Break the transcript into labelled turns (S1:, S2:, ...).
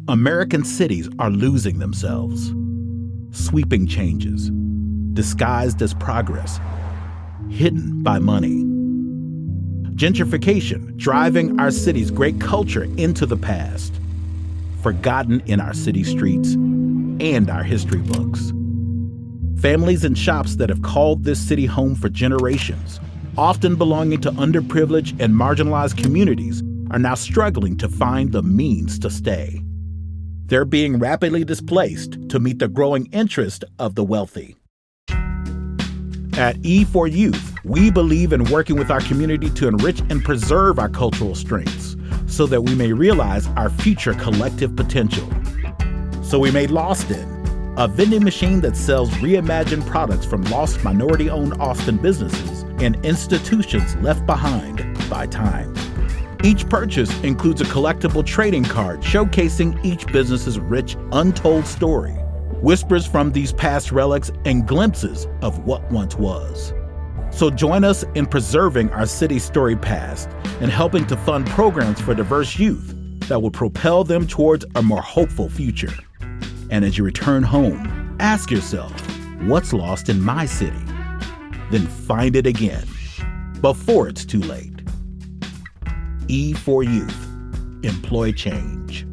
S1: American cities are losing themselves. Sweeping changes, disguised as progress, hidden by money. Gentrification driving our city's great culture into the past, forgotten in our city streets and our history books. Families and shops that have called this city home for generations, often belonging to underprivileged and marginalized communities, are now struggling to find the means to stay. They're being rapidly displaced to meet the growing interest of the wealthy. At E4 Youth, we believe in working with our community to enrich and preserve our cultural strengths so that we may realize our future collective potential. So we made Lostin, a vending machine that sells reimagined products from lost minority-owned Austin businesses and institutions left behind by time. Each purchase includes a collectible trading card showcasing each business's rich, untold story, whispers from these past relics, and glimpses of what once was. So join us in preserving our city's storied past and helping to fund programs for diverse youth that will propel them towards a more hopeful future. And as you return home, ask yourself, what's lost in my city? Then find it again, before it's too late. E4 Youth. Employ change.